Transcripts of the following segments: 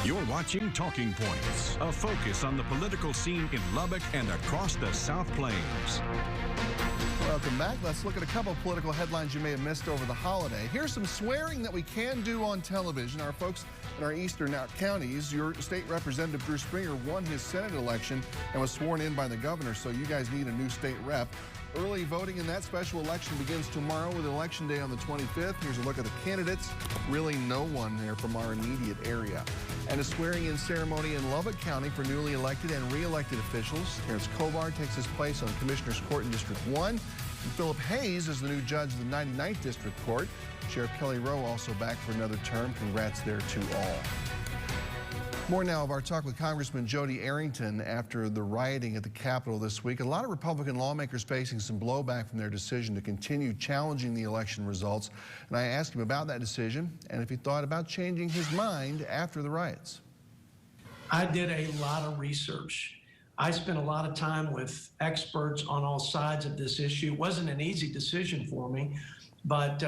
You're watching Talking Points, a focus on the political scene in Lubbock and across the South Plains. Welcome back. Let's look at a couple of political headlines you may have missed over the holiday. Here's some swearing that we can do on television. Our folks in our eastern counties, your state representative Drew Springer won his Senate election and was sworn in by the governor, so you guys need a new state rep. Early voting in that special election begins tomorrow with Election Day on the 25th. Here's a look at the candidates. Really no one there from our immediate area. And a swearing-in ceremony in Lubbock County for newly elected and re-elected officials. Terrence Kovar takes his place on Commissioner's Court in District 1. And Philip Hayes is the new judge of the 99th District Court. Sheriff Kelly Rowe also back for another term. Congrats there to all. More now of our talk with Congressman Jody Arrington after the rioting at the Capitol this week. A lot of Republican lawmakers facing some blowback from their decision to continue challenging the election results. And I asked him about that decision and if he thought about changing his mind after the riots. I did a lot of research. I spent a lot of time with experts on all sides of this issue. It wasn't an easy decision for me, but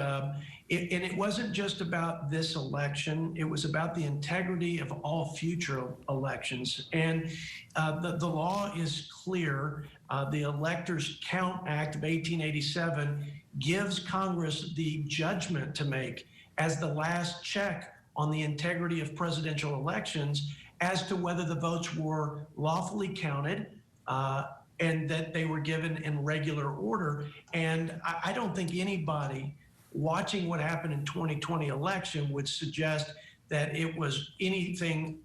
it wasn't just about this election. It was about the integrity of all future elections. And the law is clear. The Electors Count Act of 1887 gives Congress the judgment to make as the last check on the integrity of presidential elections as to whether the votes were lawfully counted and that they were given in regular order. And I don't think anybody watching what happened in 2020 election would suggest that it was anything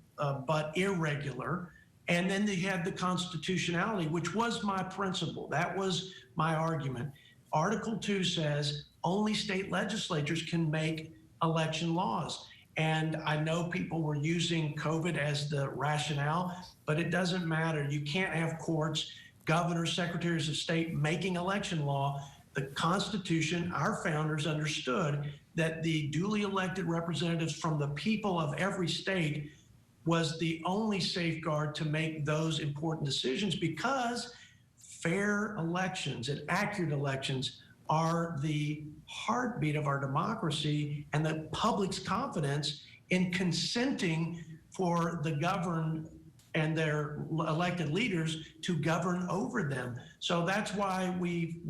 but irregular. And then they had the constitutionality, which was my principle. That was my argument. Article 2 says only state legislatures can make election laws. And I know people were using COVID as the rationale, but it doesn't matter. You can't have courts, governors, secretaries of state making election law. The Constitution, our founders understood that the duly elected representatives from the people of every state was the only safeguard to make those important decisions, because fair elections and accurate elections are the heartbeat of our democracy and the public's confidence in consenting for the governed and their elected leaders to govern over them. So that's why we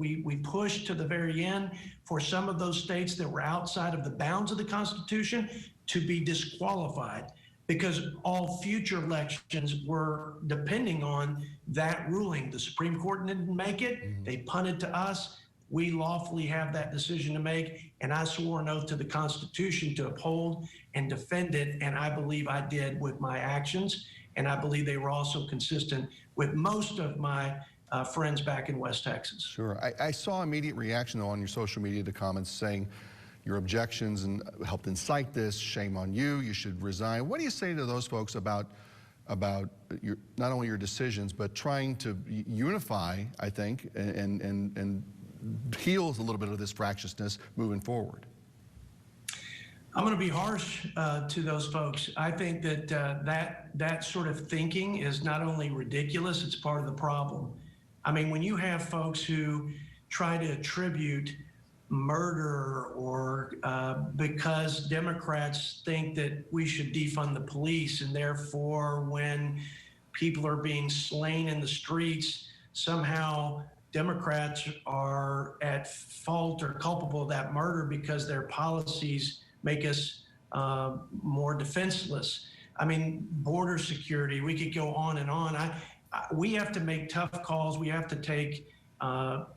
pushed to the very end for some of those states that were outside of the bounds of the Constitution to be disqualified, because all future elections were depending on that ruling. The Supreme Court didn't make it. They punted to us. We lawfully have that decision to make, and I swore an oath to the Constitution to uphold and defend it, and I believe I did with my actions, and I believe they were also consistent with most of my friends back in West Texas. Sure. I saw immediate reaction, though, on your social media to comments saying your objections and helped incite this, shame on you, you should resign. What do you say to those folks about your, not only your decisions, but trying to unify, I think, and heals a little bit of this fractiousness moving forward? I'm going to be harsh to those folks. I think that that sort of thinking is not only ridiculous, it's part of the problem. I mean, when you have folks who try to attribute murder or because Democrats think that we should defund the police, and therefore when people are being slain in the streets, somehow Democrats are at fault or culpable of that murder because their policies make us more defenseless. I mean, border security, we could go on and on. We have to make tough calls. We have to take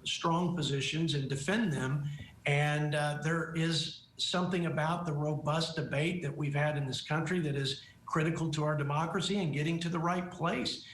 strong positions and defend them. And there is something about the robust debate that we've had in this country that is critical to our democracy and getting to the right place.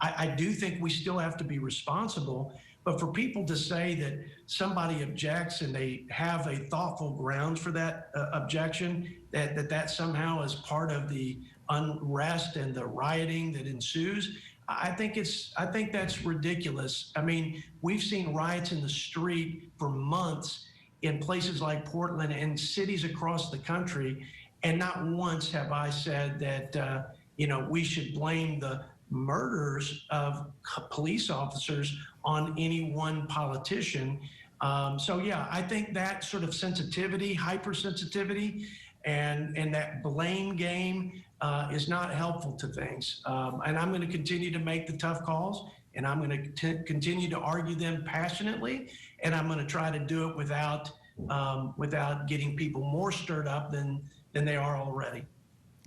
I do think we still have to be responsible. But for people to say that somebody objects and they have a thoughtful grounds for that objection, that somehow is part of the unrest and the rioting that ensues, I think that's ridiculous. I mean, we've seen riots in the street for months in places like Portland and cities across the country, and not once have I said that we should blame the murders of police officers on any one politician. So yeah, I think that sort of sensitivity, hypersensitivity, and that blame game is not helpful to things. And I'm going to continue to make the tough calls, and I'm going to continue to argue them passionately, and I'm going to try to do it without getting people more stirred up than they are already.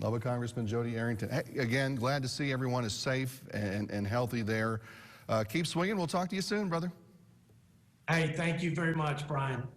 Lubbock Congressman Jody Arrington. Hey, again, glad to see everyone is safe and healthy there. Keep swinging. We'll talk to you soon, brother. Hey, thank you very much, Brian.